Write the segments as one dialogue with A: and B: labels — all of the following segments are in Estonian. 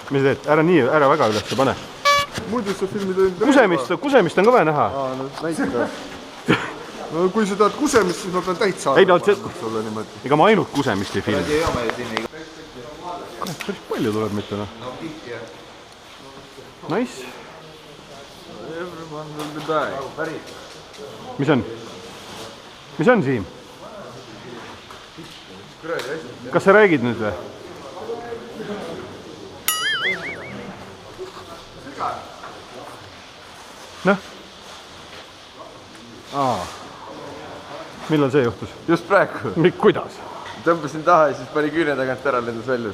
A: Mis teed? Ära nii, ära väga üles pane.
B: Muidu see filmi tõin
A: Kusemist on ka vaja näha.
B: No kui sa tahad kusemist, siis ma pean täitsa sulle niimoodi.
A: Ega ma ainult kusemist ei filmi. Päris palju tuleb mitte noh. Nice.
B: Everyone will be back.
A: Mis on? Mis on, Siim? Kas sa räägid nüüd või? Noh? Millal see juhtus?
C: Just praegu.
A: Kuidas?
C: Tõmbasin taha ja siis pani küüne tagant ära lendas välja.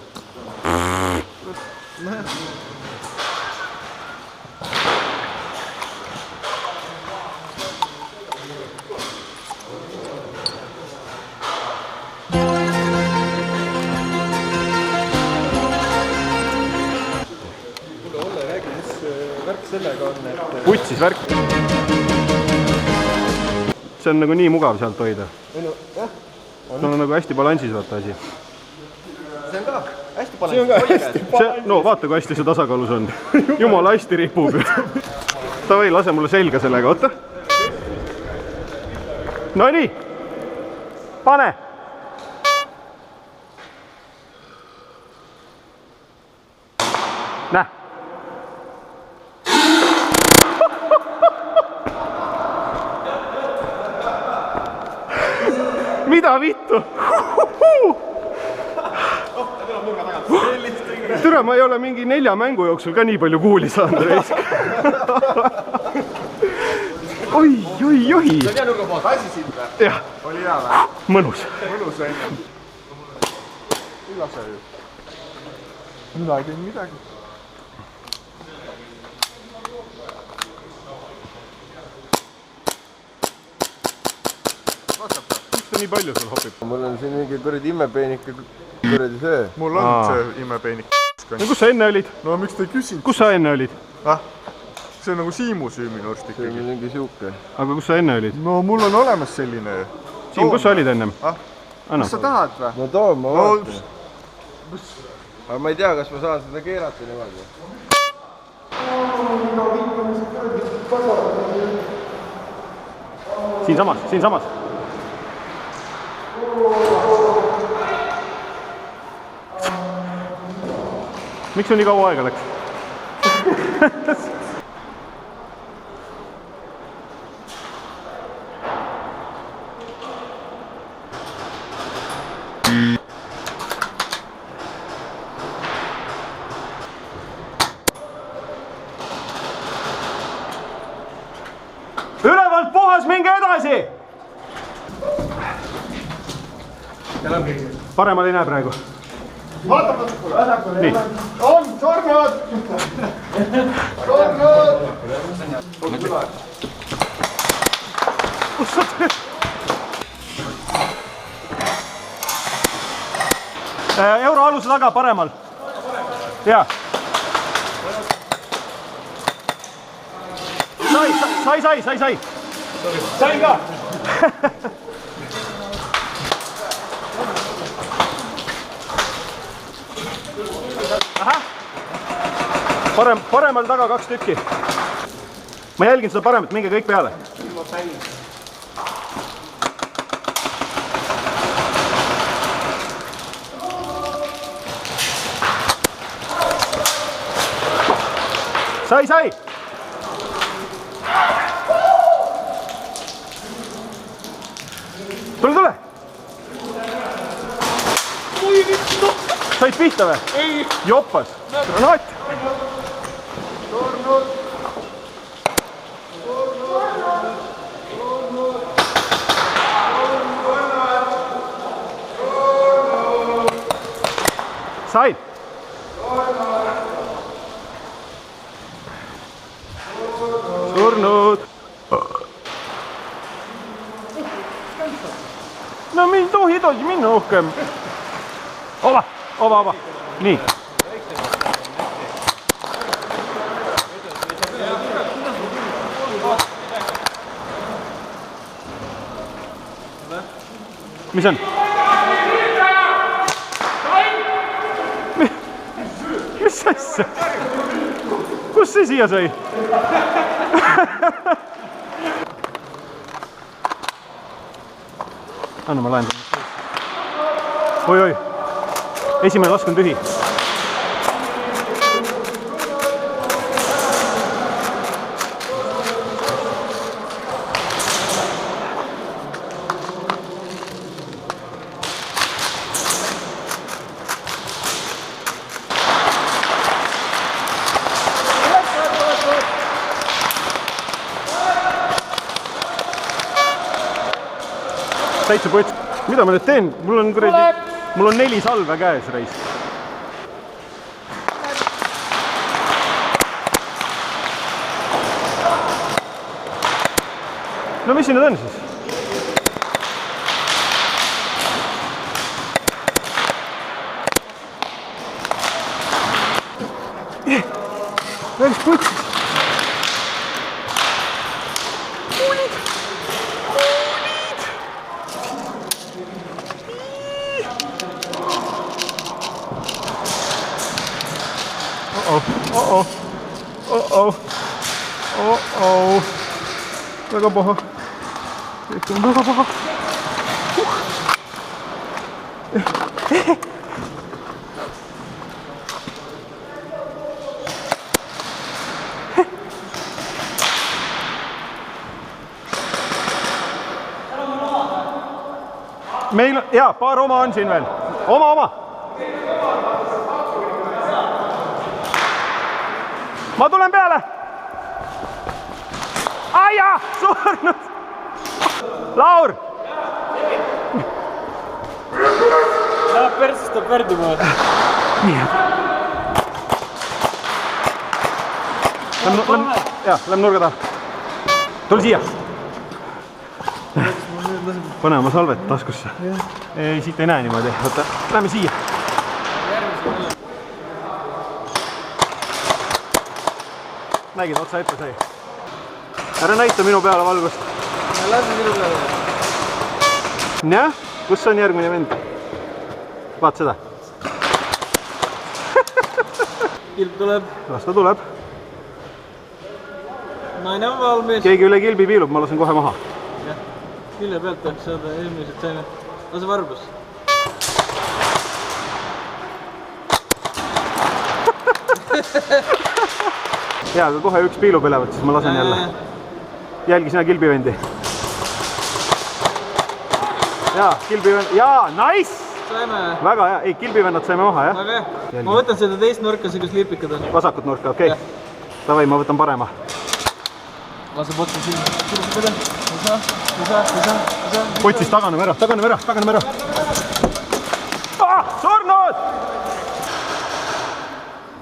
A: Putsis värk. See on nagu nii mugav sealt hoida. See on nagu hästi balansis vaata asi.
C: See on ka hästi balansis.
A: No vaata, kui hästi see tasakaalus on. Jumala hästi ripub. Tavai, lase mulle selga sellega, oota. No nii. Pane. Näh. Mida vittu? Türa, ma ei ole mingi 4 mängu jooksul ka nii palju kuuli saanud. Oi.
C: See on hea nurga poolt. Asi sind või?
A: Jah.
C: Oli hea või?
A: Mõnus.
C: Mõnus enne. Ei lase ju. Mina ei teinud midagi.
A: Nii palju sul hopib.
C: Mul on siin mingi kuradi imepeenik ja kuradi see.
B: Mul on see imepeenik.
A: No kus sa enne olid?
B: No miks te ei küsinud?
A: Kus sa enne olid?
B: See on nagu Siimu süü minu arust ikkagi.
C: See on mingi siuke.
A: Aga kus sa enne olid?
B: No mul on olemas selline.
A: Siim, kus sa olid ennem?
B: Kas sa tahad või?
C: No too, ma vaatan. Aga ma ei tea, kas ma saan seda keerata niimoodi.
A: Siin samas. Miks sul nii kaua aega läks? Ülevalt puhas, minge edasi! Paremal ei näe praegu.
B: Vaata vasakule.
A: Nii.
B: On, sornud! Sornud!
A: Kus sa teed? Euro aluse taga paremal. Jaa. Sai. Sain ka. Paremal taga 2 tükki. Ma jälgin seda paremat, minge kõik peale. Sai. Tule. Oi vittu. Said pihta või? Ei. Joppas. Granaat.
B: Sornud!
A: Sain! Surnud! No me ei tohi edasi minna rohkem. Ova. Nii. Mis on? Mis? Mis asja? Kus see siia sai? Anna ma laen. Oi. Esimene lask on tühi. Täitsa pots. Mida ma nüüd teen? Mul on 4 salve käes, reis. No mis siin nüüd on siis? Päris putsis. Väga paha. Kõik on väga paha. Meil, jaa, paar oma on siin veel. Oma. Ma tulen peale. Aia, surnud. Laur.
D: Läheb persistab värdima.
A: Nii. Lähme nurga taha. Tule siia. Pane oma salvet taskusse. Ei, siit ei näe niimoodi. Võtta, lähme siia. Nägid, otsa ette sai. Ära näita minu peale valgust.
D: Lase minu peale.
A: Jah, kus on järgmine vend? Vaat seda.
D: Kilp tuleb.
A: Las ta tuleb.
D: Naine on valmis.
A: Keegi üle kilbi piilub, ma lasen kohe maha.
D: Jah, külje pealt tahaks saada eelmiselt saime. Lase varbus.
A: Jaa, aga kohe üks piilub ülevat, siis ma lasen jälle. Jälgi sina kilbivendi. Jaa, kilbivendi. Jaa, nice!
D: Saime.
A: Väga hea. Ei, kilbivennad saime maha, jah?
D: Väga hea. Ma võtan seda teist nurka, see kus lipikad on.
A: Vasakut nurka, okei. Tavai, ma võtan parema.
D: Lase potsi siin. Isa.
A: Potsis taganeme ära. Surnud!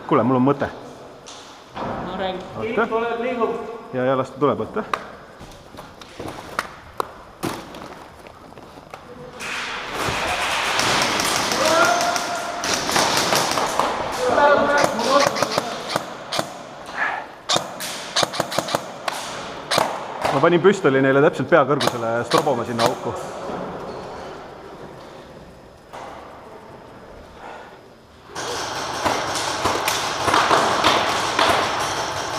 A: Kuule, mul on mõte.
D: Ma räägin. Kilp tuleb, liigub.
A: Ja las ta tuleb, võtta. Ma panin püstoli neile täpselt pea kõrgusele stroboma sinna auku.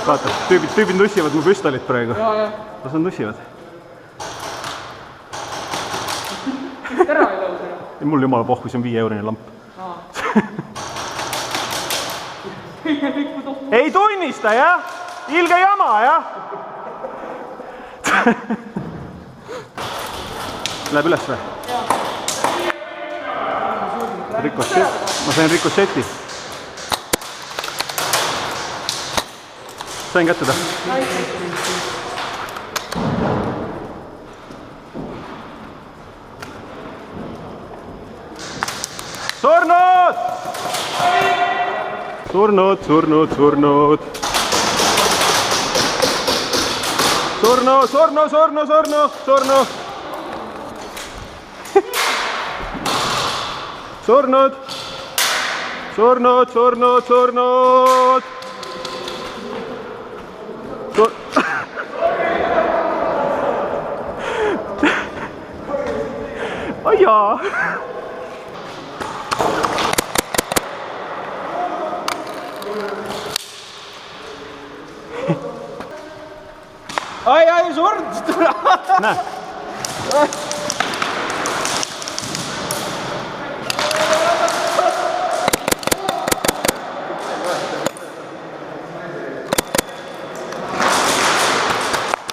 A: Vaata, tüübid nussivad mu püstolit praegu. Las nad nussivad.
D: Tera ei lausa.
A: Mul jumala pohku, see on 5 eurine lamp. Ei tunnista, jah? Ilge jama, jah? Läheb üles või? Ma sain rikošeti. Sain kätte ta. Surnud. Ajaa.
D: Ai, surnud!
A: Näe.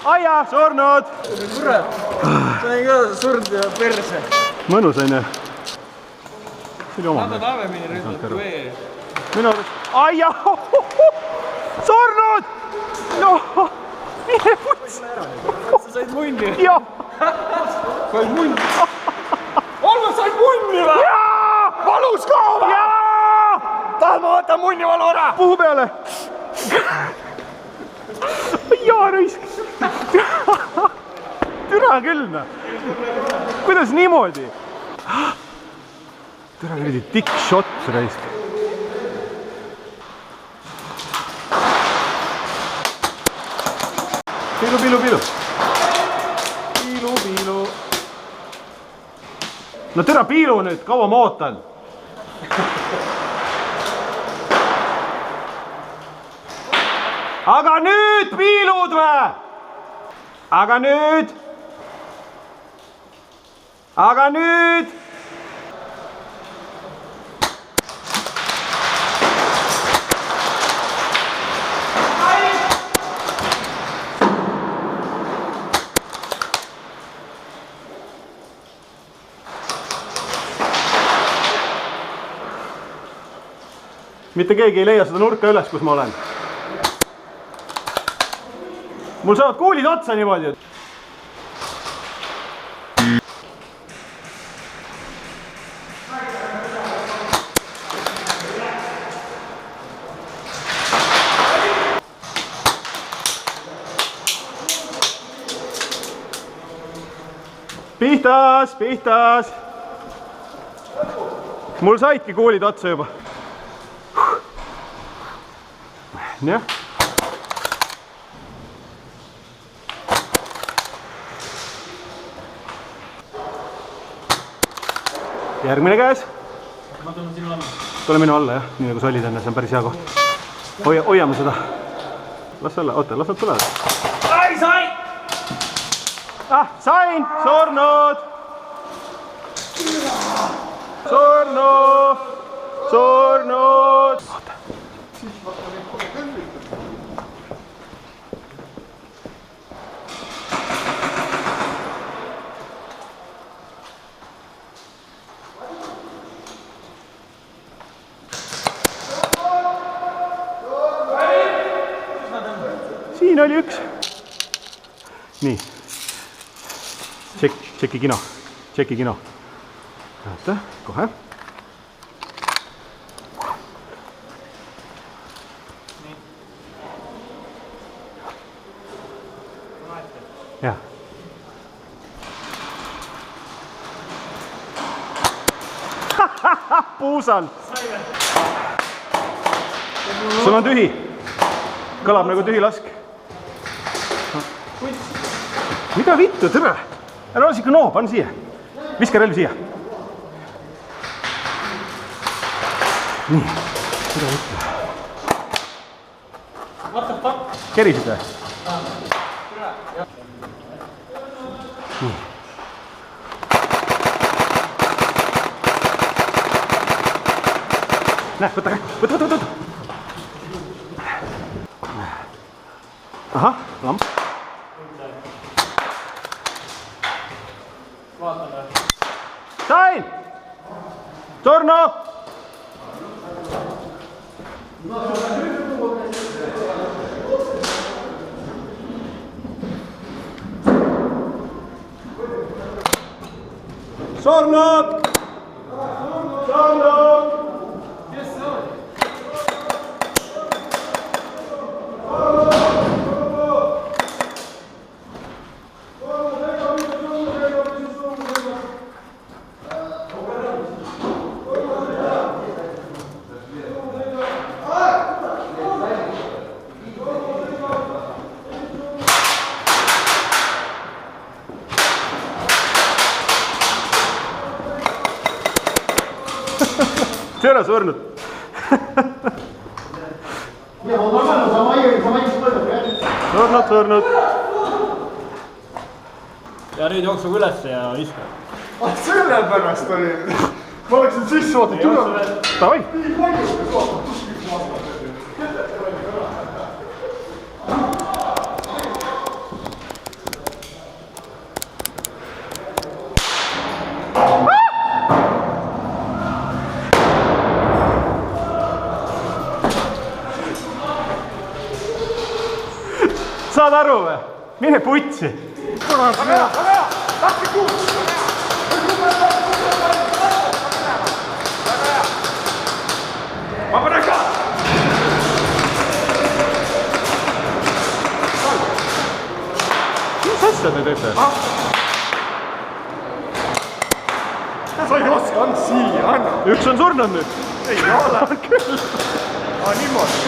A: Aia, surnud!
D: Kurat! Sain ka surnud ja perse.
A: Mõnus on ju. See oli oma.
D: Nad on avemini ründnud vee.
A: Minu arust. Aia! Surnud! No! Mine puts!
D: Sa said munni?
A: Jah!
D: Said munni? Alla said munni või?
A: Jaa!
B: Valus ka või?
A: Jaa!
B: Tahad ma võtan munnivalu ära?
A: Puhu peale! Jaa, raisk! Türa küll, kuidas niimoodi? Türa küll, tikk shot, raisk. Piilu. Piilu. No türa piilu nüüd, kaua ma ootan? Aga nüüd piilud või? Aga nüüd? Mitte keegi ei leia seda nurka üles, kus ma olen. Mul saavad kuulid otsa niimoodi. Pihtas. Mul saidki kuulid otsa juba. Jah. Järgmine käes.
D: Ma tulen sinu alla.
A: Tule minu alla, jah. Nii nagu sa olid enne, see on päris hea koht. Hoiame seda. Las olla, oota, las nad tulevad.
D: Ai, sain!
A: Sain! Surnud! Oota. Siin oli üks. Nii. Tšeki kino. Näete, kohe. Jah. Puusal. Sul on tühi. Kõlab nagu tühi lask. Mida vittu, tõre? Ära ole siuke noo, pann siia. Viska relv siia. Nii. Mida vittu? Kerisid või? Nii. Näe, võta. Ahah, lamp. Sain! Surnu! Surnud! See on surnud. Surnud.
D: ja nüüd jooksuga üles ja istu.
B: Sellepärast oli. Ma oleksin sisse ootud.
A: Davai.
B: Nii palju, et ootab.
A: Saad aru või? Mine putsi. Ma panen ka. Mis asja te teete?
B: Sa ei oska, on siia, anna.
A: Üks on surnud nüüd.
B: Ei ole. Küll. Niimoodi.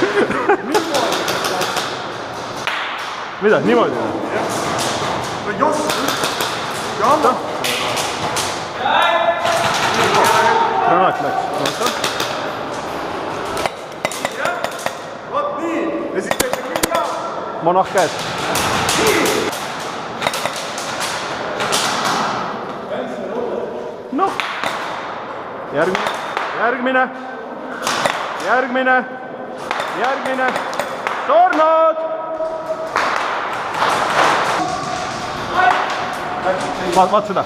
A: Mida? Niimoodi?
B: No jos. Ja anna.
A: Granaat läks.
B: Vot nii. Ja siis teeb see kõik ka.
A: Monah käes. Noh. Järgmine. Surnud! Vaat seda.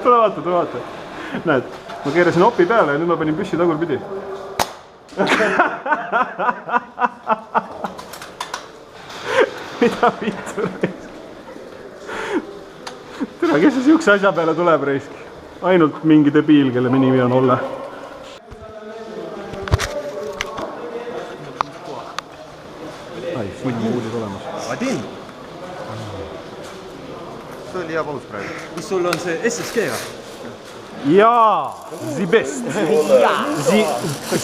A: Tule vaata. Näed, ma keerasin opi peale ja nüüd ma panin püssi tagurpidi. Mida vittu reisk? Tere, kes see siukse asja peale tuleb reisk? Ainult mingi debiil, kelle nimi on Olle. Ai, siin on uudis olemas.
C: Vadim! See oli hea paus praegu.
D: Mis sul on see SSG-ga?
A: Jaa, the best.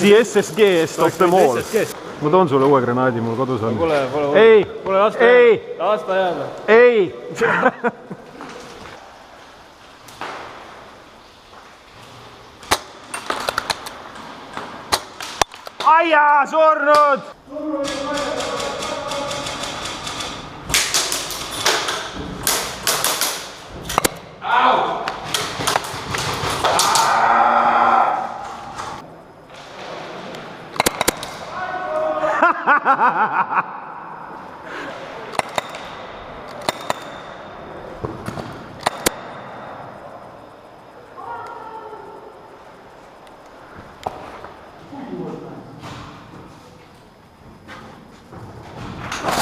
A: The SSG-st of them all. Ma toon sulle uue granaadi, mul kodus on.
D: Pole lasta jääda.
A: Ei! Aia, surnud!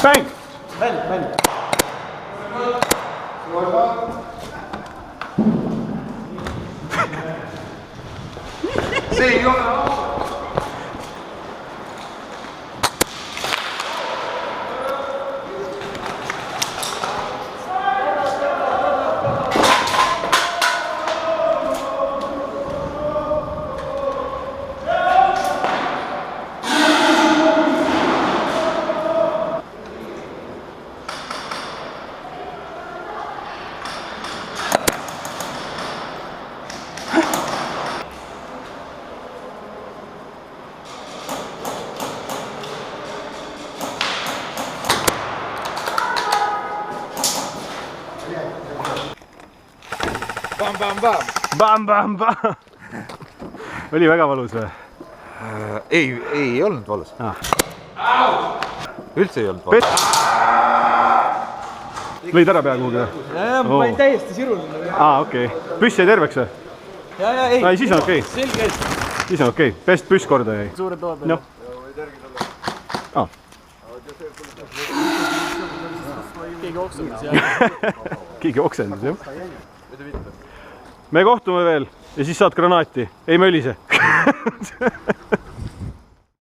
A: Bang!
B: See ei ole ausalt.
A: Bam! Oli väga valus või?
C: Ei olnud valus. Üldse ei olnud valus.
A: Lõid ära pea kuhugi või?
D: Ma olin täiesti siruline.
A: Okei. Püss jäi terveks või?
D: Ei.
A: Siis on okei.
D: Selge.
A: Siis on okei. Pest püss korda jäi.
D: Suure toa peale.
A: Keegi oksendus, jah. Me kohtume veel ja siis saad granaati. Ei mölise.